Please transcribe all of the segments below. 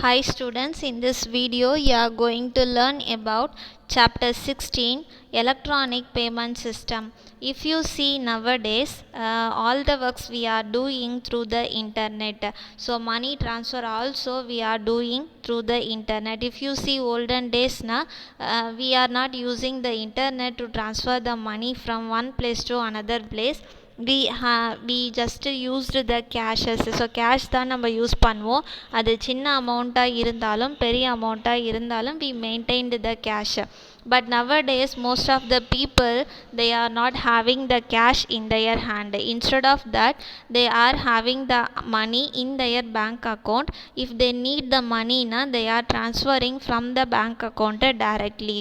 Hi students, in this video you are going to learn about chapter 16 electronic payment system. If you see nowadays all the works we are doing through the internet, so money transfer also we are doing through the internet. If you see olden days na we are not using the internet to transfer the money from one place to another place. we just used the cashes. So cash தான் நம்ம use பண்ணுவோம். அது சின்ன அமௌண்ட்டாக இருந்தாலும் பெரிய அமௌண்ட்டாக இருந்தாலும் we maintained the cash. But nowadays most of the people they are not having the cash in their hand. Instead of that they are having the money in their bank account. If they need the money na they are transferring from the bank account directly.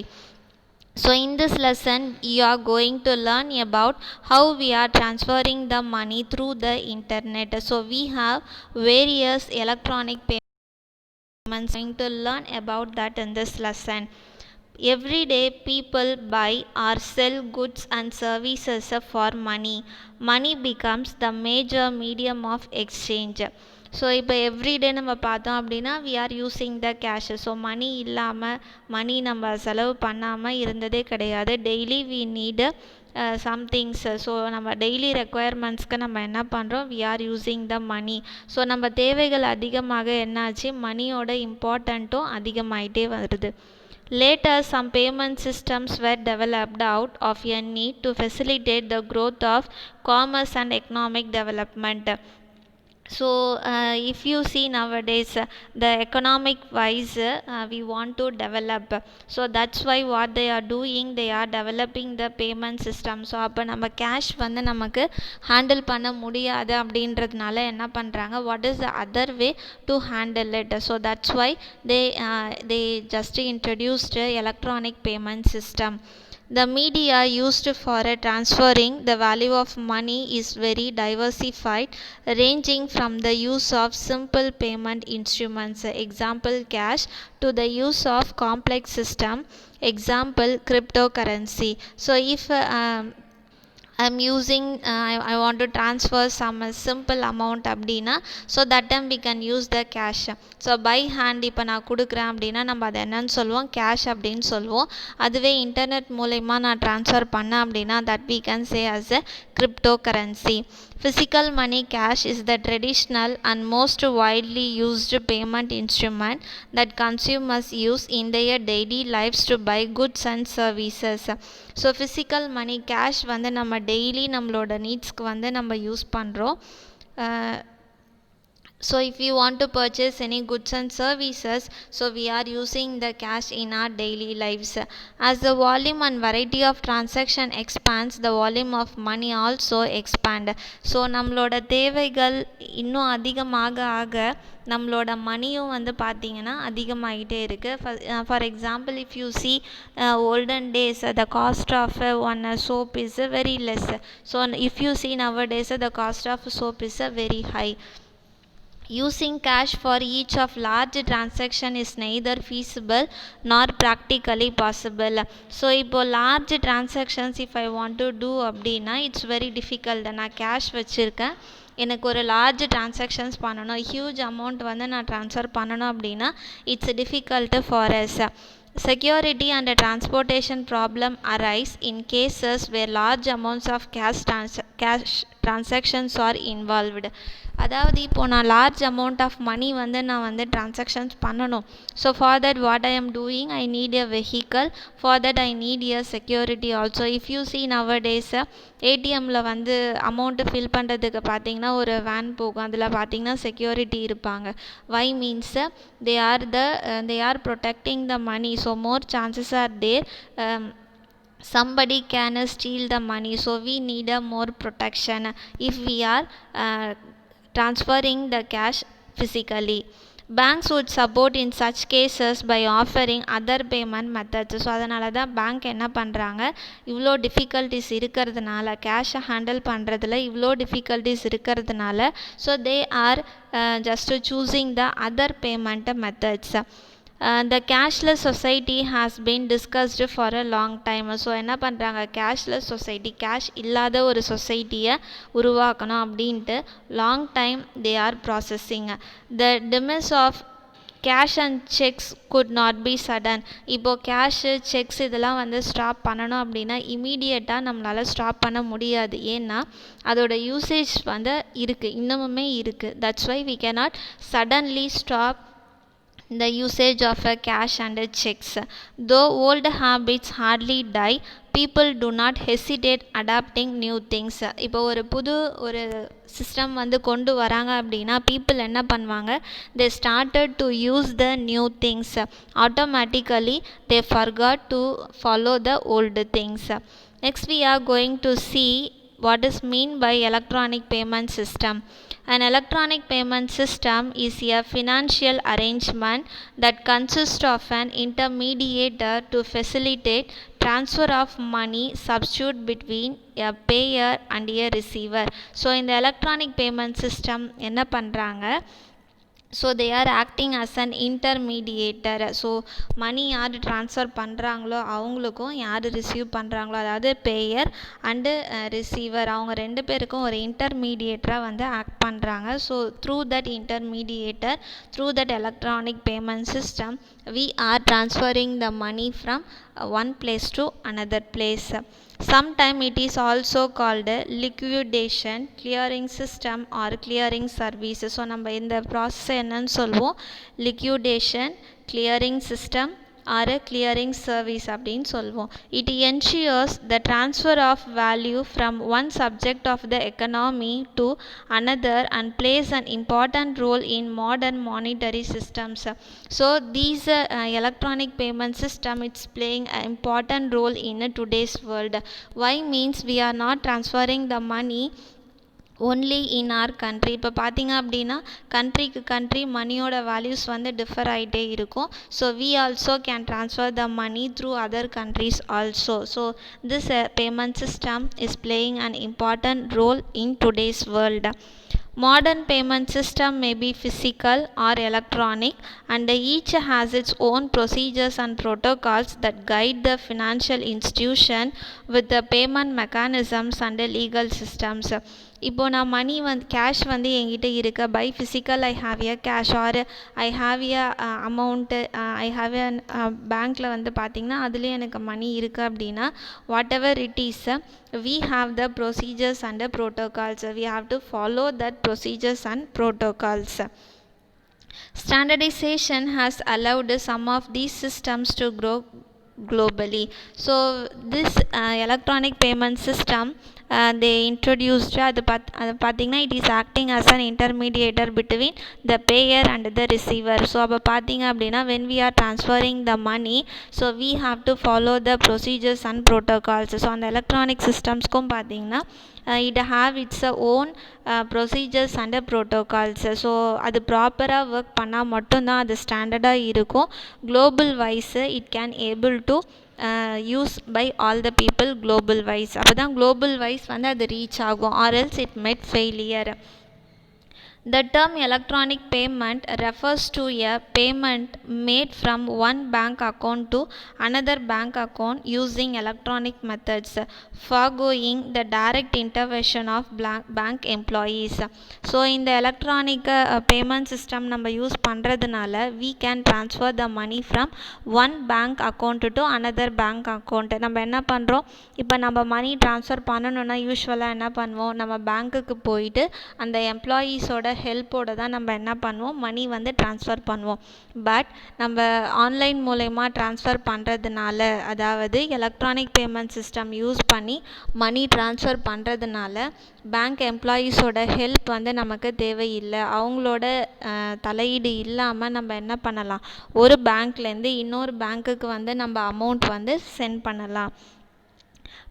So in this lesson you are going to learn about how we are transferring the money through the internet. So we have various electronic payments. Going to learn about that in this lesson. Every day people buy or sell goods and services for money. Money becomes the major medium of exchange. So இப்போ everyday நம்ம பார்த்தோம் அப்படின்னா we are using the cash. So money இல்லாமல் money நம்ம செலவு பண்ணாமல் இருந்ததே கிடையாது. Daily we need somethings. So நம்ம டெய்லி ரெக்குயர்மெண்ட்ஸ்க்கு நம்ம என்ன பண்ணுறோம், we are using the money. So நம்ம தேவைகள் அதிகமாக என்னாச்சு, மணியோட இம்பார்ட்டண்ட்டும் அதிகமாயிட்டே வருது. Later, some payment systems were developed out of a need to facilitate the growth of commerce and economic development. So if you see nowadays the economic wise we want to develop, so that's why what they are doing, they are developing the payment system. So அப்போ நம்ம cash வந்து நமக்கு handle பண்ண முடியாது அப்படின்றதுனால என்ன பண்ணுறாங்க, what is the other way to handle it. So that's why they just introduced electronic payment system. The media used for transferring the value of money is very diversified, ranging from the use of simple payment instruments, example cash, to the use of complex system, example cryptocurrency. So if I'm using I want to transfer some simple amount அப்படின்னா so that time we can use the cash. So by hand இப்போ நான் கொடுக்குறேன் அப்படின்னா நம்ம அதை என்னன்னு சொல்லுவோம், cash அப்படின்னு சொல்லுவோம். அதுவே இன்டர்நெட் மூலயமா நான் ட்ரான்ஸ்ஃபர் பண்ணேன் அப்படின்னா that we can say as a cryptocurrency. Physical money cash is the traditional and most widely used payment instrument that consumers use in their daily lives to buy goods and services. So physical money cash வந்து நம்ம daily நம்மளோட நீட்ஸ்க்கு வந்து நம்ம use பண்ணுறோம். So if you want to purchase any goods and services, so we are using the cash in our daily lives. As the volume and variety of transaction expands, the volume of money also expand. So நம்மளோட தேவைகள் இன்னும் அதிகமாக ஆக நம்மளோட மணியும் வந்து பார்த்திங்கன்னா அதிகமாகிட்டே இருக்குது. For example if you see olden days the cost of one soap is very less. So if you see nowadays the cost of soap is very high. Using cash for each of large transaction is neither feasible nor practically possible. So இப்போ large transactions if I want to do அப்படின்னா it's very difficult. நான் cash வச்சுருக்கேன், எனக்கு ஒரு large transactions பண்ணணும், huge amount வந்து நான் transfer பண்ணணும் அப்படின்னா it's difficult for us. Security and transportation problem arise in cases where large amounts of cash transactions are involved. அதாவது இப்போது நான் லார்ஜ் அமௌண்ட் ஆஃப் மணி வந்து நான் வந்து ட்ரான்சாக்ஷன்ஸ் பண்ணணும். So for that what I am doing, I need a vehicle. For that I need a security also. If you see nowadays ஏடிஎம்மில் வந்து amount fill பண்ணுறதுக்கு பார்த்தீங்கன்னா ஒரு வேன் போகும், அதில் பார்த்தீங்கன்னா செக்யூரிட்டி இருப்பாங்க. வை means they are protecting the money, so more chances are there somebody can steal the money. So we need a more protection if we are transferring the cash physically. Banks would support in such cases by offering other payment methods. So அதனால தான் bank என்ன பண்ணுறாங்க, இவ்வளோ difficulties இருக்கிறதுனால கேஷை handle பண்ணுறதுல இவ்வளோ difficulties இருக்கிறதுனால so they are just choosing the other payment methods. The cashless society has been discussed for a long time. So என்ன பண்ணுறாங்க, கேஷ்லெஸ் சொசைட்டி, கேஷ் இல்லாத ஒரு சொசைட்டியை உருவாக்கணும் அப்படின்ட்டு long time they are processing. The demise of cash and sex could not be sudden. இப்போது cash sex இதெல்லாம் வந்து stop பண்ணணும் அப்படின்னா இமீடியட்டாக நம்மளால் ஸ்டாப் பண்ண முடியாது. ஏன்னா அதோட யூசேஜ் வந்து இருக்குது, இன்னமுமே இருக்குது. That's why we cannot suddenly stop the usage of a cash and checks. Though old habits hardly die, people do not hesitate adapting new things. இப்போ ஒரு சிஸ்டம் வந்து கொண்டு வராங்க அப்படின்னா பீப்புள் என்ன பண்ணுவாங்க, they started to use the new things. Automatically they forgot to follow the old things. Next we are going to see what is mean by electronic payment system. An electronic payment system is a financial arrangement that consists of an intermediator to facilitate transfer of money substitute between a payer and a receiver. So in the electronic payment system என்ன பண்ணுறாங்க, so they are acting as an intermediator. So money யார் transfer பண்ணுறாங்களோ அவங்களுக்கும் யார் receive பண்ணுறாங்களோ, அதாவது பேயர் and receiver, அவங்க ரெண்டு பேருக்கும் ஒரு இன்டர்மீடியேட்டராக வந்து ஆக்ட் பண்ணுறாங்க. So through that intermediator, through that electronic payment system, we are transferring the money from one place to another place. Sometimes it is also called liquidation, clearing system or clearing service. So நம்ம இந்த process என்னன்னு சொல்லுவோம், liquidation, clearing system or a clearing service அப்படின்னு சொல்லுவோம். It ensures the transfer of value from one subject of the economy to another and plays an important role in modern monetary systems. So these electronic payment system, it's playing an important role in today's world. Why means we are not transferring the money only in our country. இப்போ பார்த்தீங்க அப்படின்னா கண்ட்ரிக்கு country மணியோட values வந்து differ ஆகிட்டே இருக்கும். So we also can transfer the money through other countries also. So this payment system is playing an important role in today's world. Modern payment system may be physical or electronic, and each has its own procedures and protocols that guide the financial institution with the payment mechanisms and the legal systems. இப்போது நான் மணி வந்து cash வந்து என்கிட்ட இருக்க by physical I have a cash or I have a amount I have a பேங்க்கில் வந்து பார்த்திங்கன்னா அதுலேயும் எனக்கு மணி இருக்குது அப்படின்னா whatever it is we have the procedures and the protocols. We have to follow that procedures and protocols. Standardization has allowed some of these systems to grow globally. So this electronic payment system they introduced அது பார்த்தீங்கன்னா it is acting as an intermediator between the payer and the receiver. So அப்போ பார்த்தீங்க அப்படின்னா when we are transferring the money, so we have to follow the procedures and protocols. So அந்த electronic சிஸ்டம்ஸ்க்கும் பார்த்தீங்கன்னா it have its own procedures and protocols. So அது ப்ராப்பராக work பண்ணால் மட்டும்தான் அது ஸ்டாண்டர்டாக இருக்கும். Global wise it can able to use by all the people global wise. அப்போ தான் குளோபல் வைஸ் வந்து அது ரீச் ஆகும், or else it met failure. The term electronic payment refers to a payment made from one bank account to another bank account using electronic methods, foregoing the direct intervention of bank employees. So in the electronic payment system நம்ம use பண்ணுறதுனால we can transfer the money from one bank account to another bank account. நம்ம என்ன பண்ணுறோம், இப்போ நம்ம மணி transfer பண்ணணுன்னா யூஸ்வலாக என்ன பண்ணுவோம், நம்ம பேங்க்குக்கு போயிட்டு அந்த எம்ப்ளாயீஸோட ஹெல்ப்போடு தான் நம்ம என்ன பண்ணுவோம், மணி வந்து ட்ரான்ஸ்ஃபர் பண்ணுவோம். பட் நம்ம ஆன்லைன் மூலயமா ட்ரான்ஸ்ஃபர் பண்ணுறதுனால, அதாவது எலக்ட்ரானிக் பேமெண்ட் சிஸ்டம் யூஸ் பண்ணி மணி ட்ரான்ஸ்ஃபர் பண்ணுறதுனால பேங்க் எம்ப்ளாயீஸோட ஹெல்ப் வந்து நமக்கு தேவையில்லை. அவங்களோட தலையீடு இல்லாமல் நம்ம என்ன பண்ணலாம், ஒரு பேங்க்லேருந்து இன்னொரு பேங்க்குக்கு வந்து நம்ம அமௌண்ட் வந்து சென்ட் பண்ணலாம்.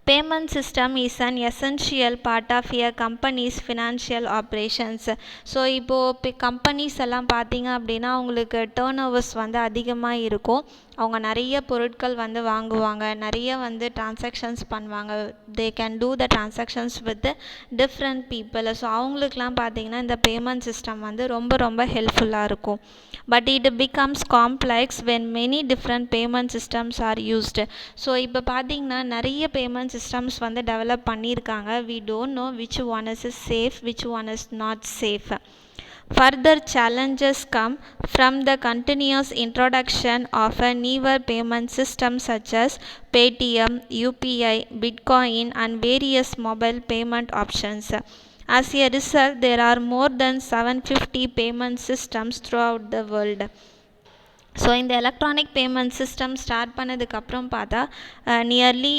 Payment system is an essential part of a company's financial operations. So இப்போது கம்பெனிஸ் எல்லாம் பார்த்தீங்க அப்படின்னா அவங்களுக்கு டேர்ன் ஓவர்ஸ் வந்து அதிகமாக இருக்கும். அவங்க நிறைய பொருட்கள் வந்து வாங்குவாங்க, நிறைய வந்து டிரான்சாக்ஷன்ஸ் பண்ணுவாங்க. They can do the transactions with different people. So அவங்களுக்குலாம் பார்த்தீங்கன்னா இந்த பேமெண்ட் சிஸ்டம் வந்து ரொம்ப ரொம்ப ஹெல்ப்ஃபுல்லாக இருக்கும். But it becomes complex when many different payment systems are used. So இப்போ பார்த்தீங்கன்னா நிறைய பேமெண்ட் சிஸ்டம்ஸ் வந்து டெவலப் பண்ணியிருக்காங்க. We don't know which one is safe, which one is not safe. Further challenges come from the continuous introduction of a newer payment system such as Paytm, UPI, Bitcoin, and various mobile payment options. As a result, there are more than 750 payment systems throughout the world. So இந்த electronic payment system start பண்ணதுக்கப்புறம் பார்த்தா nearly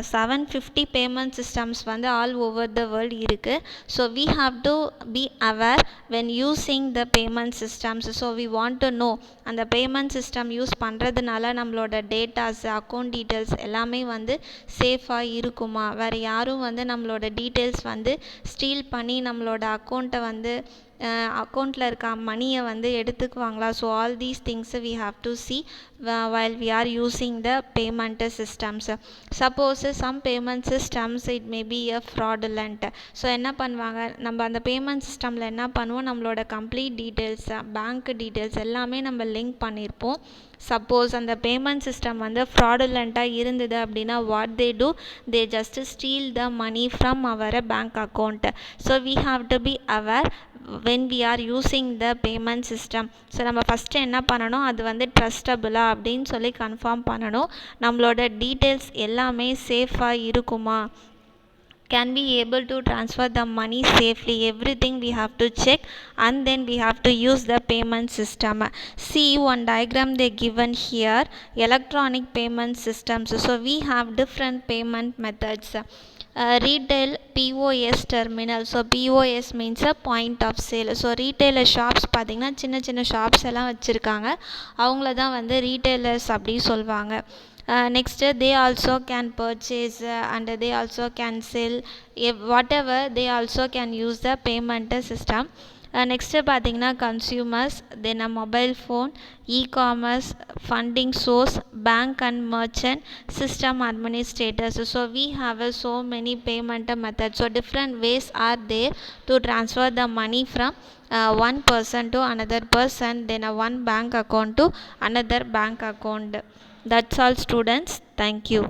750 payment systems வந்து all over the world இருக்குது. So we have to be aware when using the payment systems. So we want to know அந்த payment system use பண்ணுறதுனால நம்மளோட datas, account details எல்லாமே வந்து சேஃபாக இருக்குமா, வேறு யாரும் வந்து நம்மளோட டீட்டெயில்ஸ் வந்து ஸ்டீல் பண்ணி நம்மளோட அக்கௌண்ட்டை வந்து அக்கௌண்ட்டில் இருக்க மணியை வந்து எடுத்துக்குவாங்களா. So all these things we have to see while we are using the payment systems. Suppose some payment systems it may be a fraudulent. So என்ன பண்ணுவாங்க, நம்ம அந்த பேமெண்ட் சிஸ்டமில் என்ன பண்ணுவோம், நம்மளோட கம்ப்ளீட் டீட்டெயில்ஸ், பேங்க் டீட்டெயில்ஸ் எல்லாமே நம்ம லிங்க் பண்ணியிருப்போம். சப்போஸ் அந்த பேமெண்ட் சிஸ்டம் வந்து ஃப்ராடுலண்ட்டாக இருந்தது அப்படின்னா what they do, they just steal the money from our bank account. So we have to be aware when we are using the payment system. So நம்ம first என்ன பண்ணணும், அது வந்து ட்ரஸ்டபுளா அப்படின்னு சொல்லி கன்ஃபார்ம் பண்ணணும். நம்மளோட டீட்டெயில்ஸ் எல்லாமே சேஃபாக இருக்குமா, can be able to transfer the money safely, everything we have to check and then we have to use the payment system. See one diagram they given here, electronic payment systems. So we have different payment methods. Retail POS terminal. So POS means a point of sale. So retailer shops பார்த்திங்கன்னா சின்ன சின்ன shops எல்லாம் வச்சுருக்காங்க, அவங்கள தான் வந்து retailers அப்படி சொல்லுவாங்க. Next they also can purchase and they also can sell whatever, they also can use the payment system. Next பார்த்தீங்கன்னா consumers, then a mobile phone, e-commerce, funding source, bank and merchant, system administrators. So we have so many payment methods. So different ways are there to transfer the money from one person to another person, then one bank account to another bank account. That's all students. Thank you.